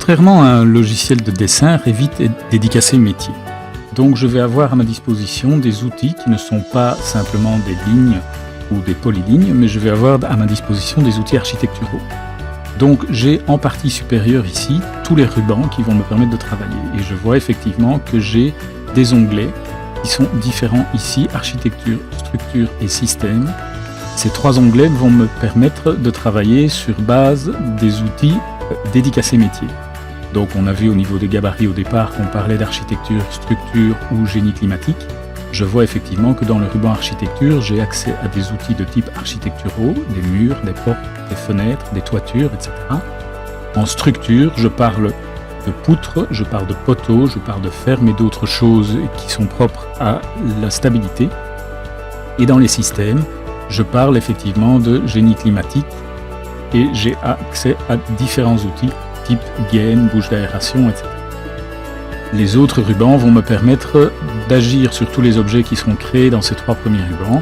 Contrairement à un logiciel de dessin, Revit est dédicacé métier. Donc je vais avoir à ma disposition des outils qui ne sont pas simplement des lignes ou des polylignes, mais je vais avoir à ma disposition des outils architecturaux. Donc j'ai en partie supérieure ici tous les rubans qui vont me permettre de travailler. Et je vois effectivement que j'ai des onglets qui sont différents ici, architecture, structure et système. Ces 3 onglets vont me permettre de travailler sur base des outils dédicacés métiers. Donc on a vu au niveau des gabarits au départ qu'on parlait d'architecture, structure ou génie climatique. Je vois effectivement que dans le ruban architecture, j'ai accès à des outils de type architecturaux, des murs, des portes, des fenêtres, des toitures, etc. En structure, je parle de poutres, je parle de poteaux, je parle de fermes et d'autres choses qui sont propres à la stabilité. Et dans les systèmes, je parle effectivement de génie climatique et j'ai accès à différents outils type gaine, bouche d'aération, etc. Les autres rubans vont me permettre d'agir sur tous les objets qui seront créés dans ces 3 premiers rubans.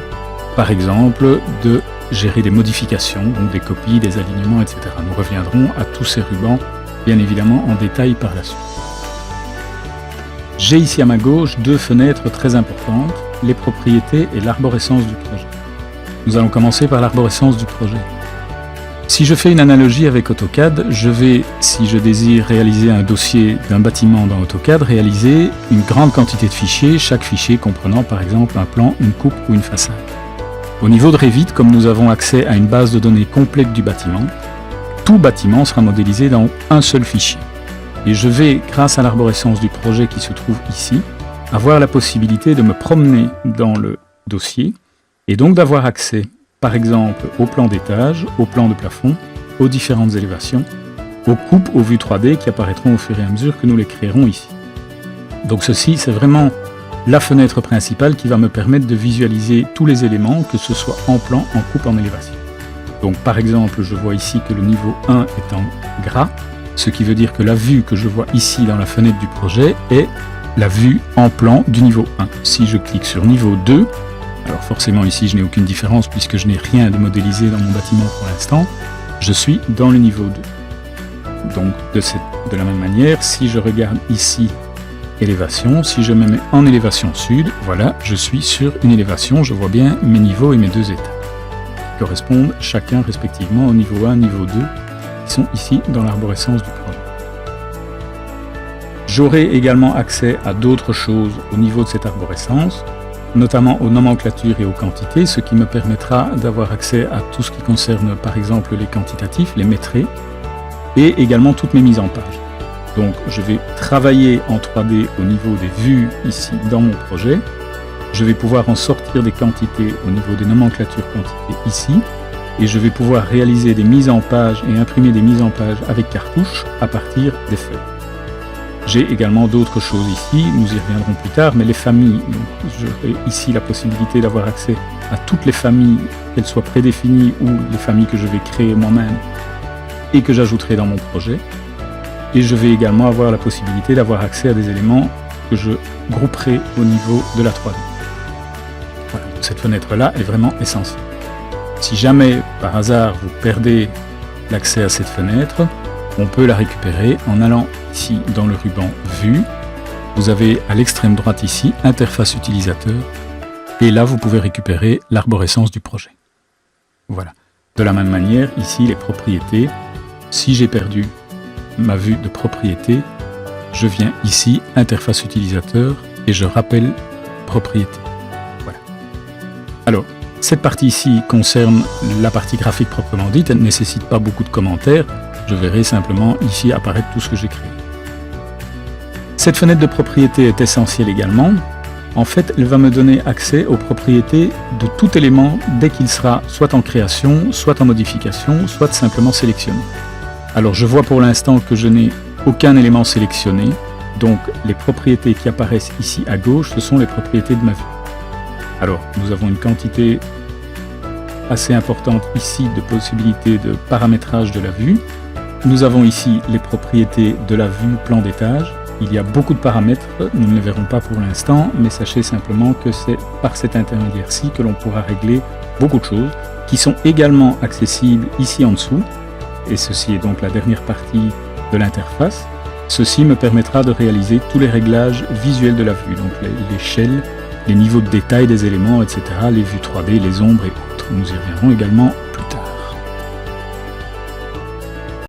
Par exemple, de gérer des modifications, donc des copies, des alignements, etc. Nous reviendrons à tous ces rubans, bien évidemment, en détail par la suite. J'ai ici à ma gauche 2 fenêtres très importantes, les propriétés et l'arborescence du projet. Nous allons commencer par l'arborescence du projet. Si je fais une analogie avec AutoCAD, je vais, si je désire réaliser un dossier d'un bâtiment dans AutoCAD, réaliser une grande quantité de fichiers, chaque fichier comprenant par exemple un plan, une coupe ou une façade. Au niveau de Revit, comme nous avons accès à une base de données complète du bâtiment, tout bâtiment sera modélisé dans un seul fichier. Et je vais, grâce à l'arborescence du projet qui se trouve ici, avoir la possibilité de me promener dans le dossier et donc d'avoir accès par exemple au plan d'étage, au plan de plafond, aux différentes élévations, aux coupes, aux vues 3D qui apparaîtront au fur et à mesure que nous les créerons ici. Donc ceci, c'est vraiment la fenêtre principale qui va me permettre de visualiser tous les éléments, que ce soit en plan, en coupe, en élévation. Donc par exemple, je vois ici que le niveau 1 est en gras, ce qui veut dire que la vue que je vois ici dans la fenêtre du projet est la vue en plan du niveau 1. Si je clique sur niveau 2, alors forcément ici je n'ai aucune différence puisque je n'ai rien de modélisé dans mon bâtiment pour l'instant, je suis dans le niveau 2. Donc de la même manière, si je regarde ici élévation, si je me mets en élévation sud, voilà, je suis sur une élévation, je vois bien mes niveaux et mes 2 étages, qui correspondent chacun respectivement au niveau 1, niveau 2, qui sont ici dans l'arborescence du projet. J'aurai également accès à d'autres choses au niveau de cette arborescence, notamment aux nomenclatures et aux quantités, ce qui me permettra d'avoir accès à tout ce qui concerne par exemple les quantitatifs, les métrés, et également toutes mes mises en page. Donc je vais travailler en 3D au niveau des vues ici dans mon projet, je vais pouvoir en sortir des quantités au niveau des nomenclatures quantités ici, et je vais pouvoir réaliser des mises en page et imprimer des mises en page avec cartouche à partir des feuilles. J'ai également d'autres choses ici, nous y reviendrons plus tard, mais les familles, j'aurai ici la possibilité d'avoir accès à toutes les familles, qu'elles soient prédéfinies ou les familles que je vais créer moi-même et que j'ajouterai dans mon projet. Et je vais également avoir la possibilité d'avoir accès à des éléments que je grouperai au niveau de la 3D. Voilà, cette fenêtre-là est vraiment essentielle. Si jamais, par hasard, vous perdez l'accès à cette fenêtre, on peut la récupérer en allant ici dans le ruban Vue. Vous avez à l'extrême droite ici Interface utilisateur et là vous pouvez récupérer l'arborescence du projet. Voilà. De la même manière, ici les propriétés, si j'ai perdu ma vue de propriété, je viens ici Interface utilisateur et je rappelle propriété. Voilà. Alors, cette partie ici concerne la partie graphique proprement dite, elle ne nécessite pas beaucoup de commentaires. Je verrai simplement ici apparaître tout ce que j'ai créé. Cette fenêtre de propriété est essentielle également. En fait, elle va me donner accès aux propriétés de tout élément dès qu'il sera soit en création, soit en modification, soit simplement sélectionné. Alors je vois pour l'instant que je n'ai aucun élément sélectionné, donc les propriétés qui apparaissent ici à gauche, ce sont les propriétés de ma vue. Alors nous avons une quantité assez importante ici de possibilités de paramétrage de la vue. Nous avons ici les propriétés de la vue plan d'étage. Il y a beaucoup de paramètres, nous ne les verrons pas pour l'instant, mais sachez simplement que c'est par cet intermédiaire-ci que l'on pourra régler beaucoup de choses qui sont également accessibles ici en dessous. Et ceci est donc la dernière partie de l'interface. Ceci me permettra de réaliser tous les réglages visuels de la vue, donc l'échelle, les niveaux de détail des éléments, etc., les vues 3D, les ombres et autres. Nous y reviendrons également